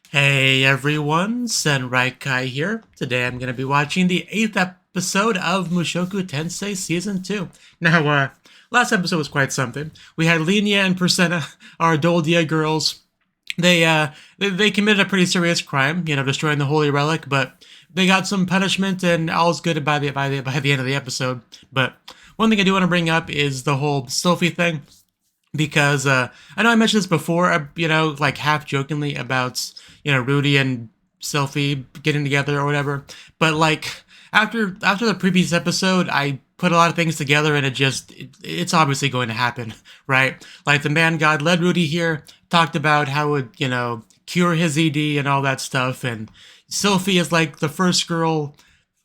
Hey everyone, Senraikai here. Today I'm going to be watching the 8th episode of Mushoku Tensei Season 2. Now, last episode was quite something. We had Linia and Persena, our Doldia girls. They committed a pretty serious crime, destroying the holy relic, but they got some punishment and all's good by the end of the episode. But one thing I do want to bring up is the whole Sophie thing because I know I mentioned this before, like half jokingly about Rudy and Selfie getting together or whatever. But like after the previous episode, I put a lot of things together, and it's obviously going to happen, right? Like the man god led Rudy here, talked about how it would cure his ED and all that stuff, and Sophie is like the first girl,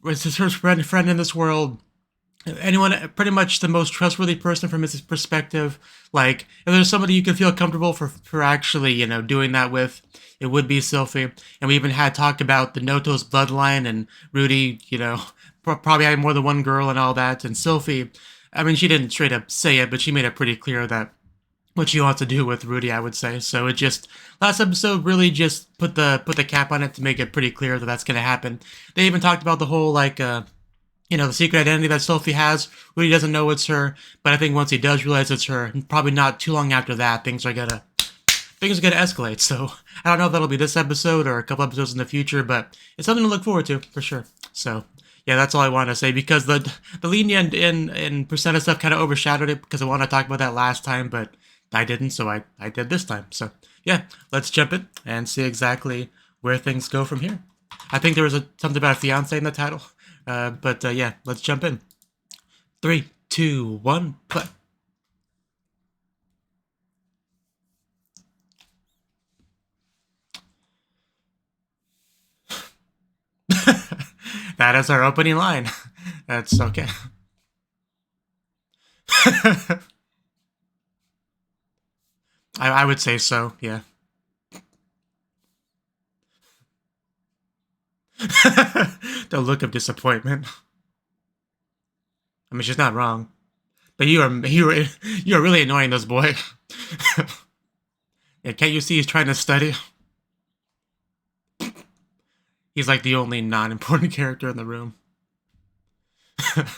was his first friend in this world, anyone, pretty much the most trustworthy person from his perspective. Like if there's somebody you can feel comfortable for actually doing that with, it would be Sylphie. And we even had talked about the Noto's bloodline and Rudy, probably had more than one girl and all that. And Sylphie, I mean, she didn't straight up say it, but she made it pretty clear that what she wants to do with Rudy, I would say. So it just, last episode really just put the cap on it to make it pretty clear that that's going to happen. They even talked about the whole the secret identity that Sophie has. Rudy doesn't know it's her, but I think once he does realize it's her, probably not too long after that, things are gonna escalate. So I don't know if that'll be this episode or a couple episodes in the future, but it's something to look forward to for sure. So yeah, that's all I want to say because the lenient and percent of stuff kind of overshadowed it because I wanted to talk about that last time, but I didn't, so I did this time. So yeah, let's jump in and see exactly where things go from here. I think there was something about a fiance in the title. But yeah, let's jump in. Three, two, one, play. That is our opening line. That's okay. I would say so, yeah. The look of disappointment. I mean, she's not wrong. But you are really annoying this boy. Yeah, can't you see he's trying to study? He's like the only non-important character in the room. And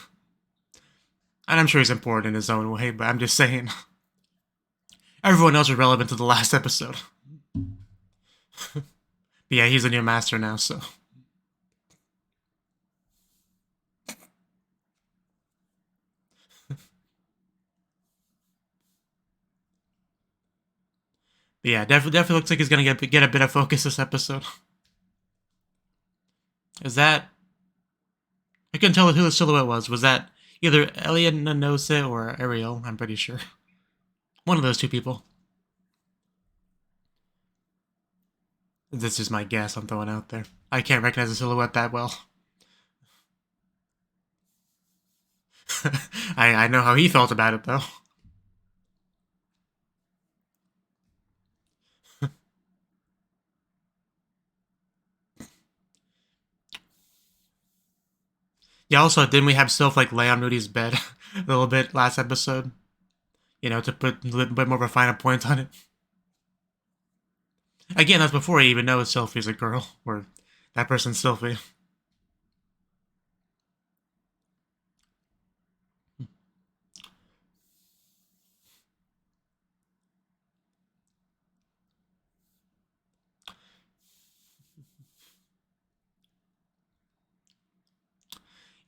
I'm sure he's important in his own way, but I'm just saying. Everyone else is relevant to the last episode. But yeah, he's a new master now, so. But yeah, definitely looks like he's gonna get a bit of focus this episode. Is that? I couldn't tell who the silhouette was. Was that either Elianose or Ariel? I'm pretty sure. One of those two people. This is my guess I'm throwing out there. I can't recognize the silhouette that well. I know how he felt about it though. Yeah. Also, didn't we have Sylph like lay on Rudy's bed a little bit last episode? To put a little bit more of a finer point on it. Again, that's before he even knows Sylphie's a girl or that person's Sylphie.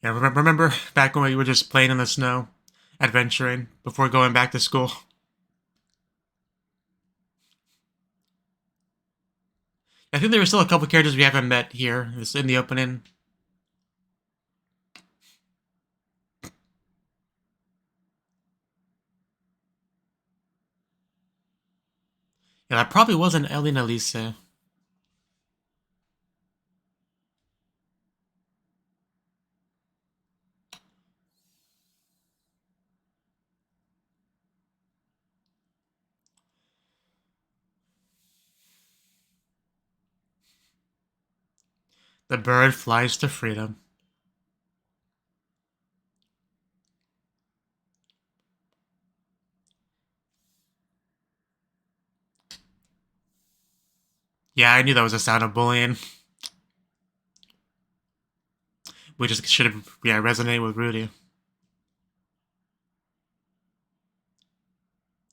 Yeah, remember back when we were just playing in the snow, adventuring before going back to school? I think there were still a couple characters we haven't met here. It's in the opening. Yeah, that probably wasn't Elena Lise. The bird flies to freedom. Yeah, I knew that was a sound of bullying. We just should have, yeah, resonated with Rudy.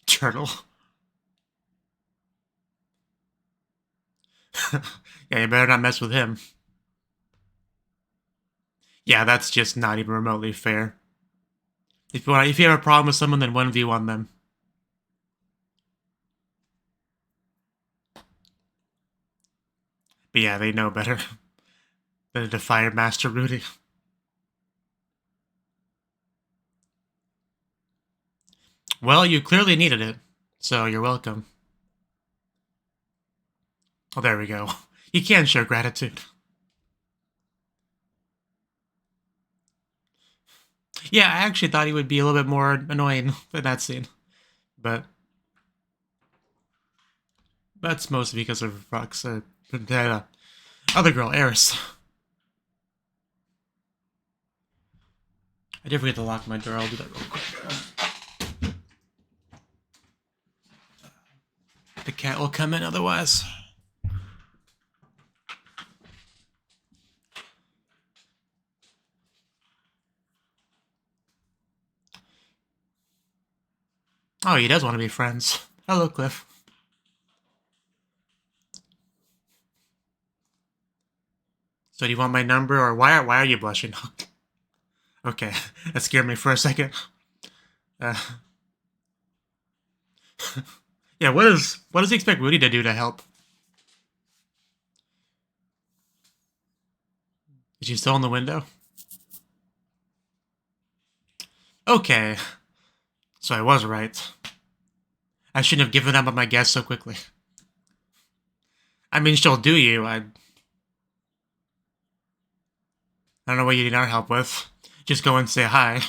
Turtle. Yeah, you better not mess with him. Yeah, that's just not even remotely fair. If you have a problem with someone, then 1v1 them. But yeah, they know better than to defy Master Rudy. Well, you clearly needed it, so you're welcome. Oh, there we go. You can show gratitude. Yeah, I actually thought he would be a little bit more annoying in that scene. But that's mostly because of Rock's other girl, Eris. I did forget to lock my door. I'll do that real quick. The cat will come in otherwise. Oh, he does want to be friends. Hello, Cliff. So do you want my number, or why are you blushing? Okay, that scared me for a second. Yeah, what does he expect Rudy to do to help? Is she still in the window? Okay, so I was right. I shouldn't have given up on my guess so quickly. I mean, she'll do you. I don't know what you need our help with. Just go and say hi.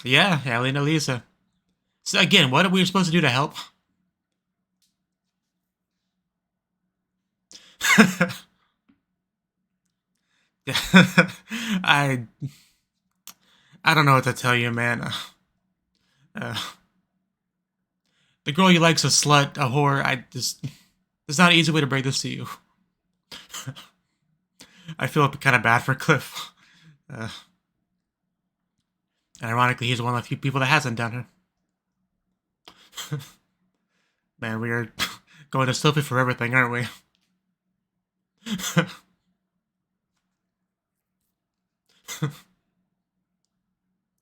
Yeah, Ellie and Elisa. So again, what are we supposed to do to help? I don't know what to tell you, man. The girl you like's a slut, a whore. There's not an easy way to break this to you. I feel kind of bad for Cliff. And ironically, he's one of the few people that hasn't done her. Man, we are going to Sophie for everything, aren't we?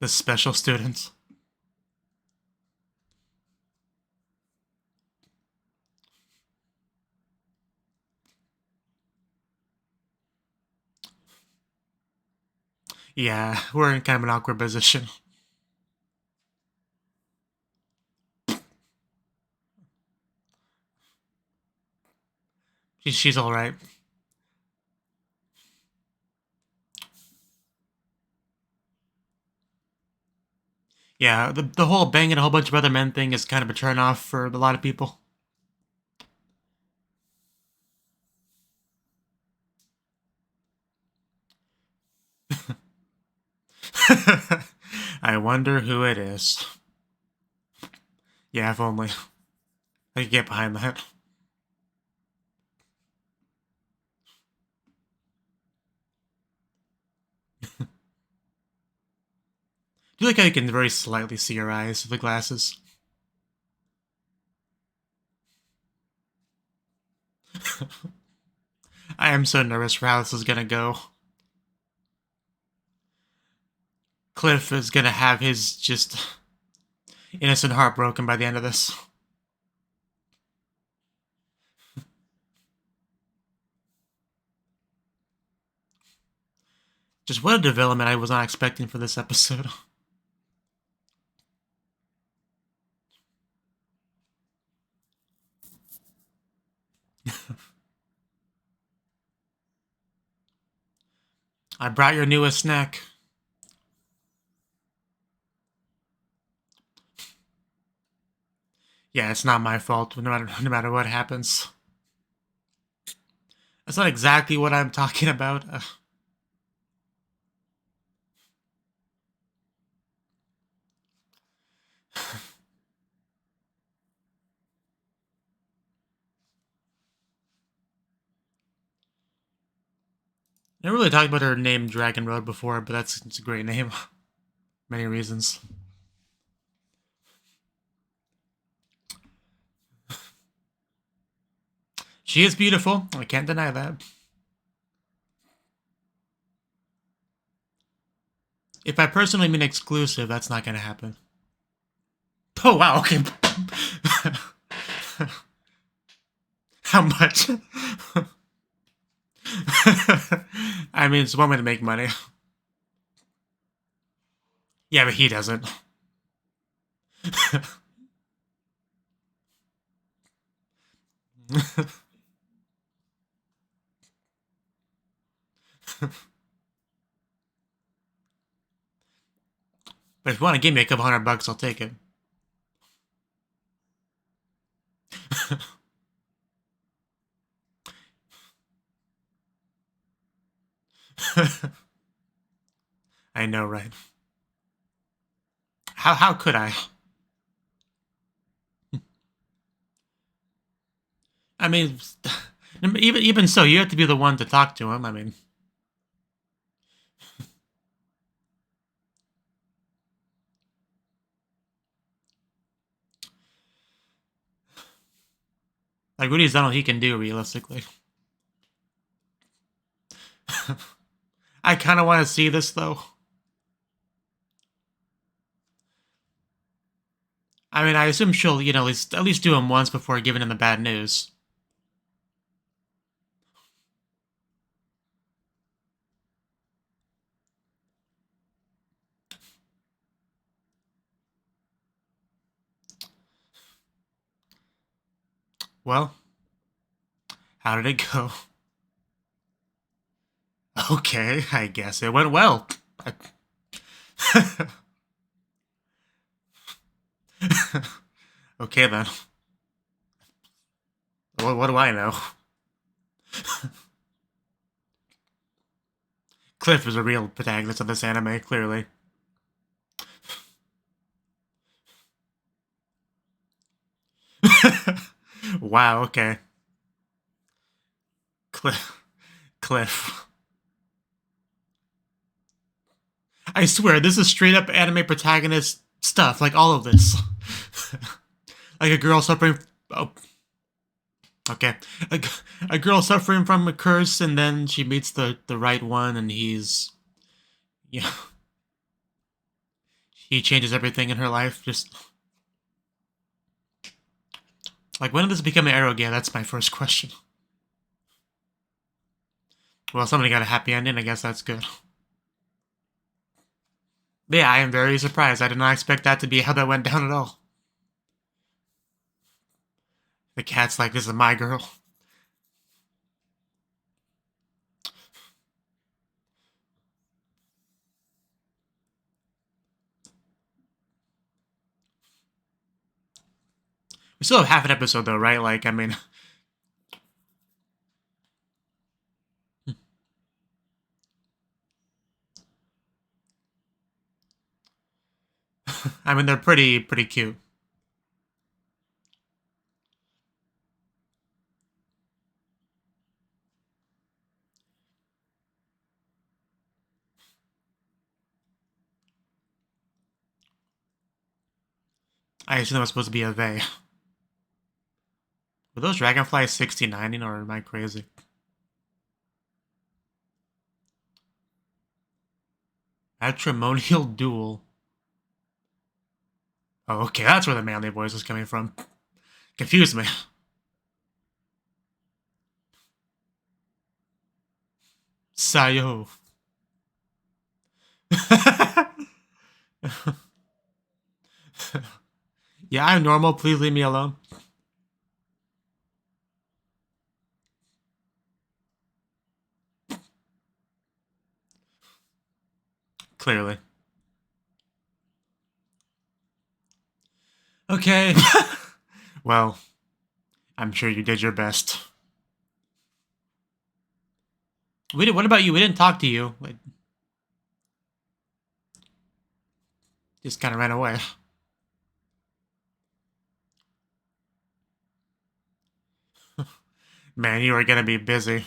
The special students. Yeah, we're in kind of an awkward position. She's all right. Yeah, the whole banging a whole bunch of other men thing is kind of a turn off for a lot of people. I wonder who it is. Yeah, if only. I could get behind that. Do you like how you can very slightly see your eyes with the glasses? I am so nervous for how this is gonna go. Cliff is gonna have his just innocent heart broken by the end of this. Just what a development I was not expecting for this episode. I brought your newest snack. Yeah, it's not my fault, no matter what happens. That's not exactly what I'm talking about. I really talked about her name Dragon Road before, but it's a great name. Many reasons. She is beautiful. I can't deny that. If I personally mean exclusive, that's not gonna happen. Oh wow, okay. How much? I mean, it's one way to make money. Yeah, but he doesn't. But if you want to give me a couple $100, I'll take it. I know, right? How could I? I mean, even so, you have to be the one to talk to him. I mean, like Rudy's done all he can do, realistically. I kind of want to see this though. I mean, I assume she'll, at least do him once before giving him the bad news. Well, how did it go? Okay, I guess it went well. Okay then. What do I know? Cliff is a real protagonist of this anime, clearly. Wow, okay. Cliff. I swear, this is straight up anime protagonist stuff, like all of this. Like a girl suffering. Oh, okay. A girl suffering from a curse, and then she meets the right one, and he's. Yeah. He changes everything in her life. Just. Like, when did this become an arrow game? That's my first question. Well, somebody got a happy ending. I guess that's good. But yeah, I am very surprised. I did not expect that to be how that went down at all. The cat's like, this is my girl. We still have half an episode though, right? Like, I mean. I mean, they're pretty cute. I assume that was supposed to be a they. Were those dragonflies 69ing, or am I crazy? Matrimonial duel. Oh, okay, that's where the manly voice is coming from. Confused me. Sayo. Yeah, I'm normal. Please leave me alone. Clearly. Okay. Well, I'm sure you did your best. What about you? We didn't talk to you. Like, just kind of ran away. Man, you are gonna be busy.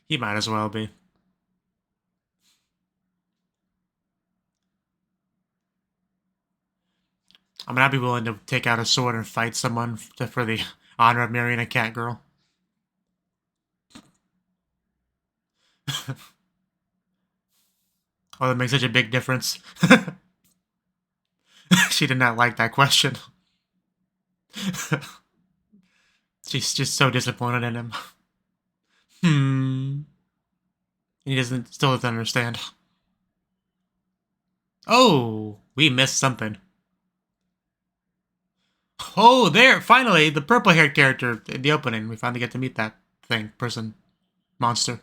He might as well be. I mean, I'd be willing to take out a sword and fight someone for the honor of marrying a cat girl. Oh, that makes such a big difference. She did not like that question. She's just so disappointed in him. He still doesn't understand. Oh, we missed something. Oh, there! Finally, the purple-haired character in the opening. We finally get to meet that person, monster.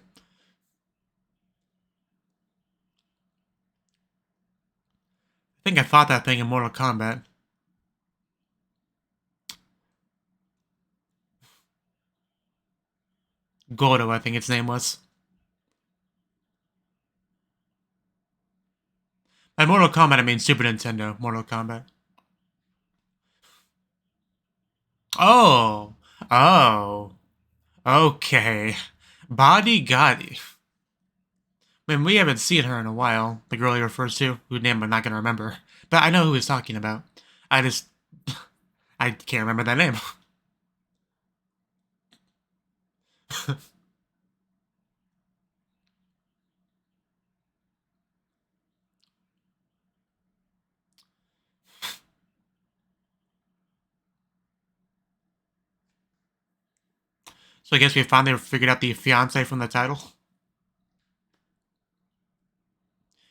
I think I fought that thing in Mortal Kombat. Gordo, I think its name was. By Mortal Kombat, I mean Super Nintendo Mortal Kombat. Oh. Oh. Okay. Body Gotti. I mean, we haven't seen her in a while. The girl he refers to, whose name I'm not going to remember. But I know who he's talking about. I can't remember that name. So I guess we finally figured out the fiance from the title.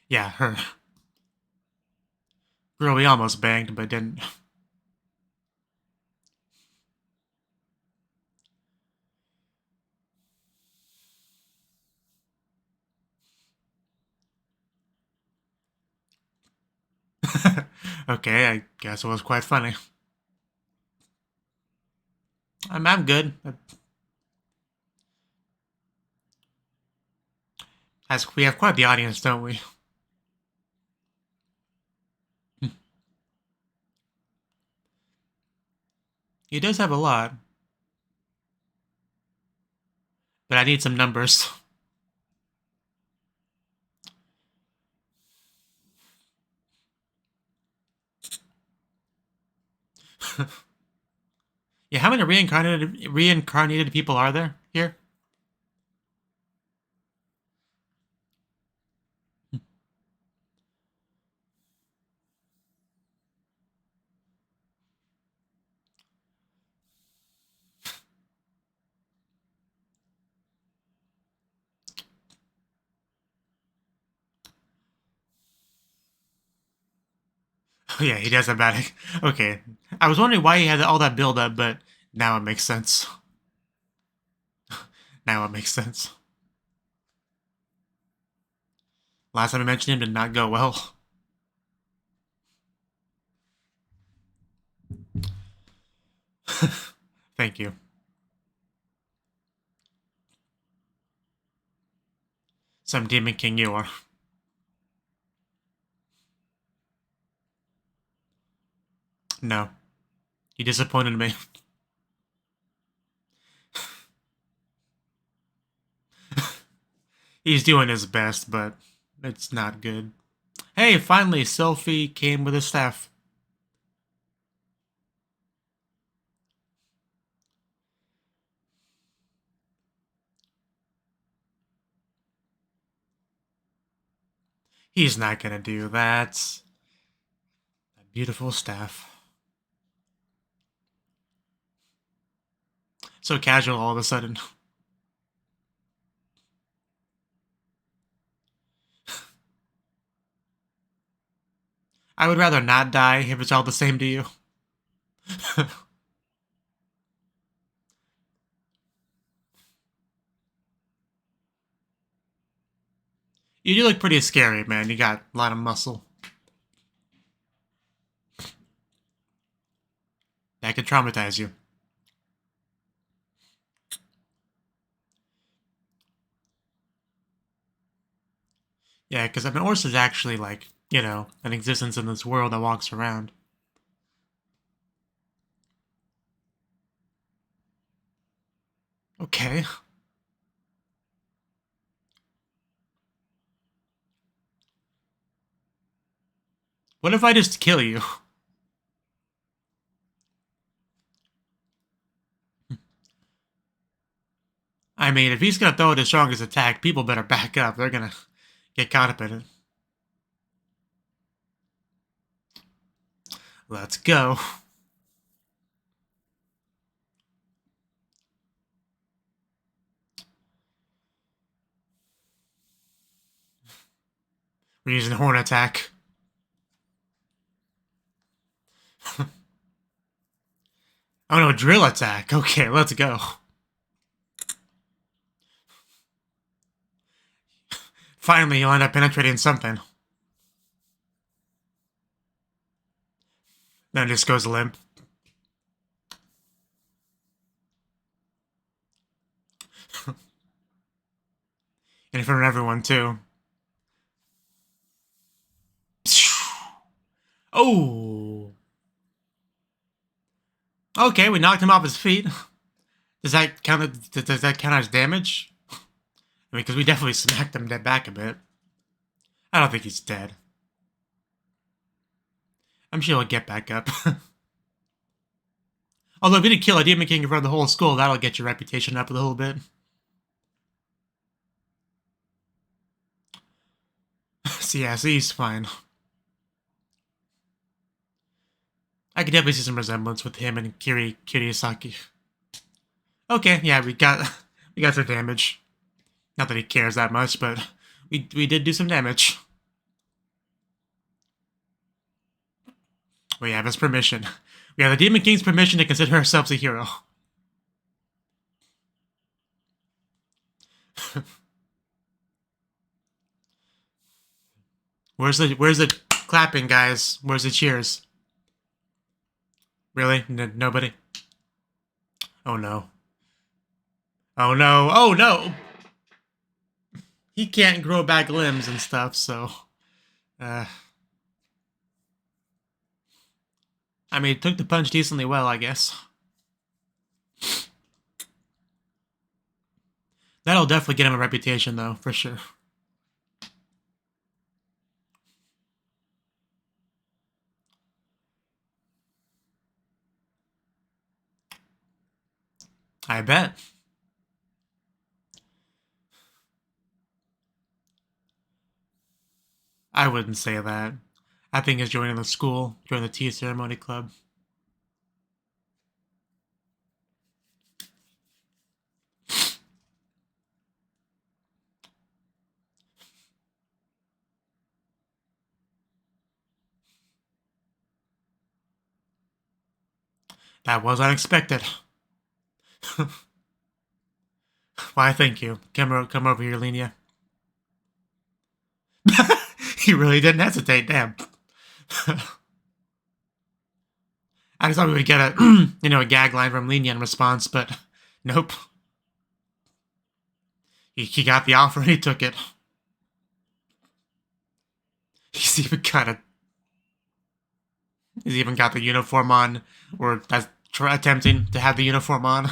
Yeah, her. Girl we almost banged, but didn't. Okay, I guess it was quite funny. I'm good. As we have quite the audience, don't we? He does have a lot. But I need some numbers. Yeah, how many reincarnated people are there here? Oh yeah, he does have bad. Okay, I was wondering why he had all that build up, but now it makes sense. Now it makes sense. Last time I mentioned him did not go well. Thank you. Some demon king you are. No. You disappointed me. He's doing his best, but it's not good. Hey, finally, Sophie came with his staff. He's not gonna do that. That beautiful staff. So casual all of a sudden. I would rather not die if it's all the same to you. You do look pretty scary, man. You got a lot of muscle. That could traumatize you. Yeah, because an horse is actually like, an existence in this world that walks around. Okay. What if I just kill you? I mean, if he's gonna throw the strongest attack, people better back up. They're gonna get caught up in it. Let's go. We're using horn attack. Oh no, drill attack. Okay, let's go. Finally, you'll end up penetrating something. Then it just goes limp. In front of everyone, too. Oh! Okay, we knocked him off his feet. Does that count as damage? I mean, because we definitely smacked him back a bit. I don't think he's dead. I'm sure he'll get back up. Although if you did kill a Demon King in front of the whole school, that'll get your reputation up a little bit. So yeah, so he's fine. I could definitely see some resemblance with him and Kirisaki. Okay, yeah, we got some damage. Not that he cares that much, but we did do some damage. We have his permission. We have the Demon King's permission to consider ourselves a hero. Where's the clapping, guys? Where's the cheers? Really? Nobody? Oh no. Oh no. Oh no! He can't grow back limbs and stuff, so... I mean, it took the punch decently well, I guess. That'll definitely get him a reputation, though, for sure. I bet. I wouldn't say that. I think he's joining the school, joining the tea ceremony club. That was unexpected. Why, thank you. Come over here, Linia. He really didn't hesitate, damn. I just thought we would get a, a gag line from Linia in response, but nope. He got the offer and he took it. He's even got the uniform on, or attempting to have the uniform on.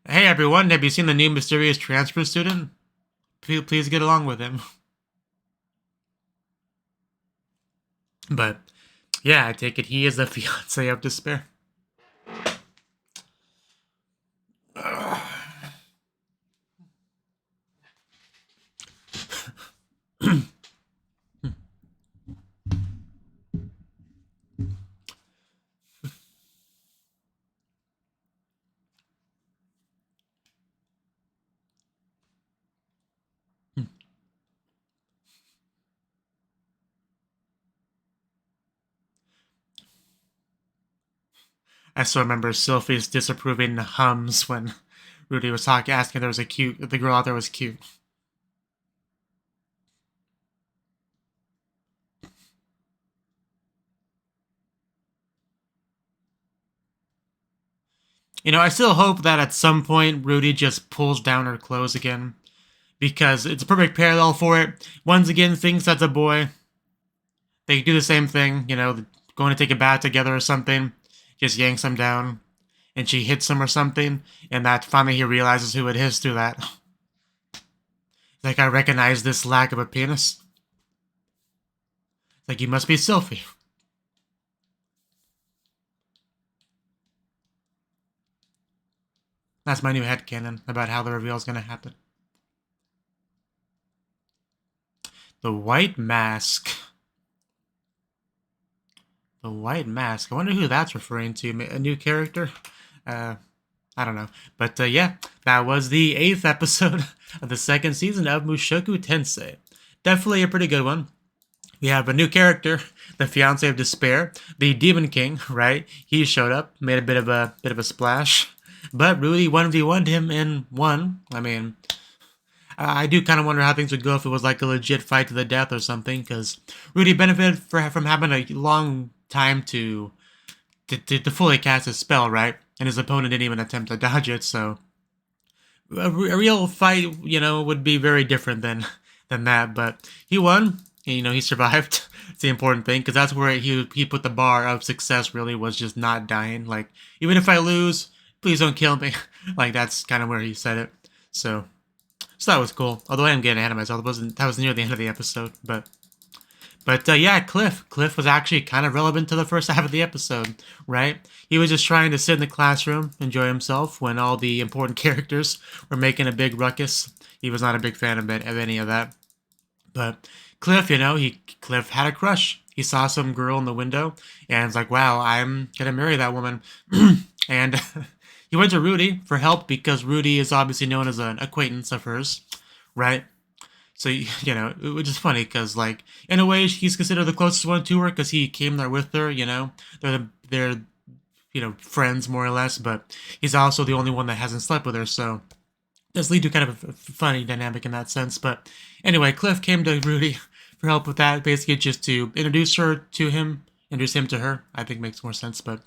Hey everyone, have you seen the new mysterious transfer student? Please get along with him. But, yeah, I take it he is the fiancé of despair. I still remember Sylphie's disapproving hums when Rudy was asking if the girl out there was cute. I still hope that at some point Rudy just pulls down her clothes again, because it's a perfect parallel for it. Once again, thinks that's a boy. They do the same thing, going to take a bath together or something. Just yanks him down, and she hits him or something, and that finally he realizes who it is through that. Like, I recognize this lack of a penis. Like, you must be Sylphie. That's my new headcanon about how the reveal is going to happen. The White Mask. The White Mask. I wonder who that's referring to. A new character? I don't know. But yeah, that was the 8th episode of the 2nd season of Mushoku Tensei. Definitely a pretty good one. We have a new character, the fiance of despair, the Demon King, right? He showed up, made a bit of a splash, but Rudy 1v1'd him and won. I mean, I do kind of wonder how things would go if it was like a legit fight to the death or something, because Rudy benefited from having a long time to fully cast his spell, right? And his opponent didn't even attempt to dodge it, so a real fight, you know, would be very different than that. But he won. You know, he survived. It's the important thing, because that's where he put the bar of success, really, was just not dying. Like, even if I lose, please don't kill me. Like, that's kind of where he said it. So that was cool. Although I am getting ahead of myself. That was near the end of the episode. But yeah, Cliff. Cliff was actually kind of relevant to the first half of the episode, right? He was just trying to sit in the classroom, enjoy himself, when all the important characters were making a big ruckus. He was not a big fan of any of that. But Cliff, you know, Cliff had a crush. He saw some girl in the window, and was like, wow, I'm gonna marry that woman. And he went to Rudy for help, because Rudy is obviously known as an acquaintance of hers, right? So, you know, which is funny, because, like, in a way, he's considered the closest one to her, because he came there with her, you know? They're you know, friends, more or less, but he's also the only one that hasn't slept with her, so does lead to kind of a funny dynamic in that sense. But anyway, Cliff came to Rudy for help with that, basically just to introduce him to her. I think makes more sense, but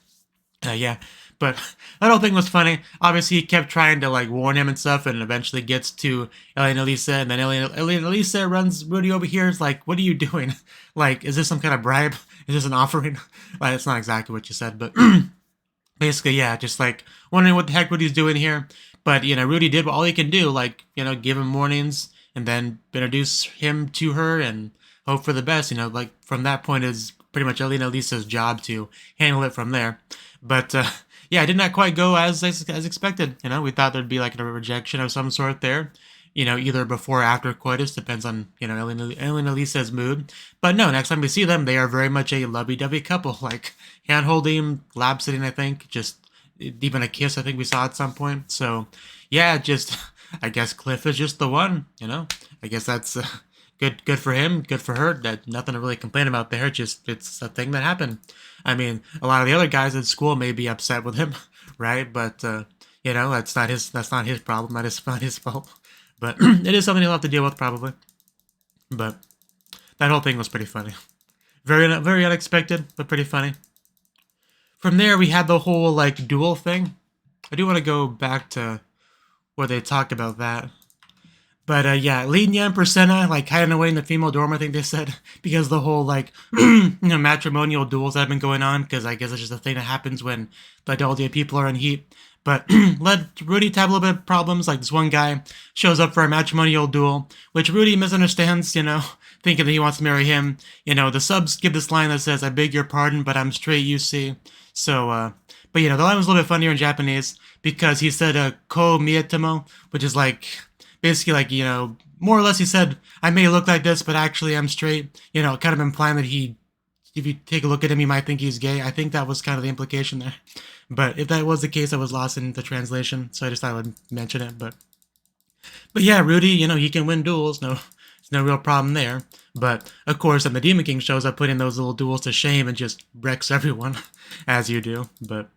yeah. But that whole thing was funny. Obviously, he kept trying to, like, warn him and stuff, and eventually gets to Ellie and Elisa, and then Ellie and Elisa runs Rudy over here. It's like, what are you doing? Like, is this some kind of bribe? Is this an offering? Like, it's not exactly what you said, but basically, yeah, just, like, wondering what the heck Rudy's doing here. But, you know, Rudy did all he can do, like, you know, give him warnings, and then introduce him to her, and hope for the best, you know, like, from that point is pretty much Ellie and Elisa's job to handle it from there. But, yeah, it did not quite go as expected, you know. We thought there'd be, like, a rejection of some sort there, you know, either before or after coitus, depends on, you know, Ellie and Elisa's mood. But no, next time we see them, they are very much a lovey-dovey couple, like, hand-holding, lap-sitting, I think, just even a kiss, I think we saw at some point. So, yeah, just, I guess Cliff is just the one, you know. I guess that's good for him, good for her. That nothing to really complain about there. Just, it's a thing that happened. I mean, a lot of the other guys at school may be upset with him, right? But you know, that's not his problem. That is not his fault. But it is something he'll have to deal with probably. But that whole thing was pretty funny. Very unexpected, but pretty funny. From there, we had the whole, like, duel thing. I do want to go back to where they talked about that. But, yeah, Linya and Persena, like, hiding away in the female dorm, I think they said, because the whole, like, you know, matrimonial duels that have been going on, because I guess it's just a thing that happens when the adult people are in heat. But led Rudy to have a little bit of problems. Like, this one guy shows up for a matrimonial duel, which Rudy misunderstands, you know, thinking that he wants to marry him. You know, the subs give this line that says, I beg your pardon, but I'm straight, you see. So, but, you know, the line was a little bit funnier in Japanese, because he said, ko mietemo, which is, like, basically, like, you know, more or less he said, I may look like this, but actually I'm straight. You know, kind of implying that if you take a look at him, you might think he's gay. I think that was kind of the implication there. But if that was the case, I was lost in the translation, so I just thought I would mention it. But yeah, Rudy, you know, he can win duels. There's no real problem there. But, of course, then the Demon King shows up, putting those little duels to shame and just wrecks everyone, as you do. But,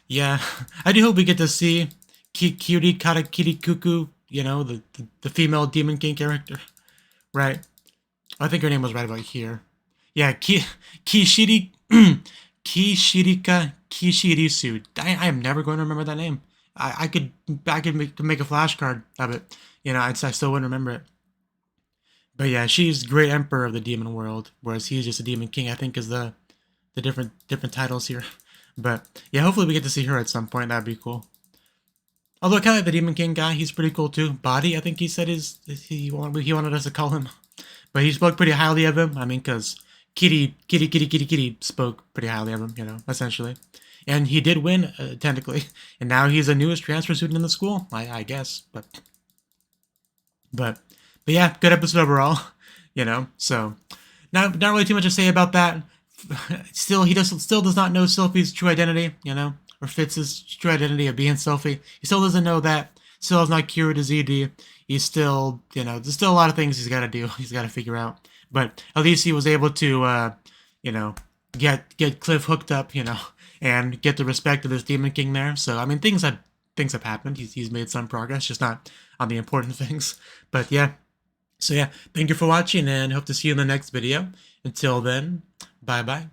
yeah, I do hope we get to see Kiri Karakiri Kuku, you know, the female Demon King character, right? I think her name was right about here. Yeah, Kishirika Kishirisu. I am never going to remember that name. I could make a flashcard of it. You know, I still wouldn't remember it. But yeah, she's Great Emperor of the Demon World, whereas he's just a Demon King, I think, is the different titles here. But yeah, hopefully we get to see her at some point. That'd be cool. Although I kind of like the Demon King guy, he's pretty cool too. Body, I think he said he wanted us to call him. but he spoke pretty highly of him. I mean, because Kitty spoke pretty highly of him, you know, essentially. And he did win, technically. And now he's the newest transfer student in the school, I guess. But yeah, good episode overall, you know. So, not really too much to say about that. Still, he still does not know Sylphie's true identity, you know, or Fitz's true identity of being Sylphie. He still doesn't know that. Still has not cured his ED. He's still, you know, there's still a lot of things he's got to do. He's got to figure out. But at least he was able to, you know, get Cliff hooked up, you know, and get the respect of this Demon King there. So I mean, things have happened. He's made some progress, just not on the important things. But yeah. So yeah, thank you for watching, and hope to see you in the next video. Until then, bye bye.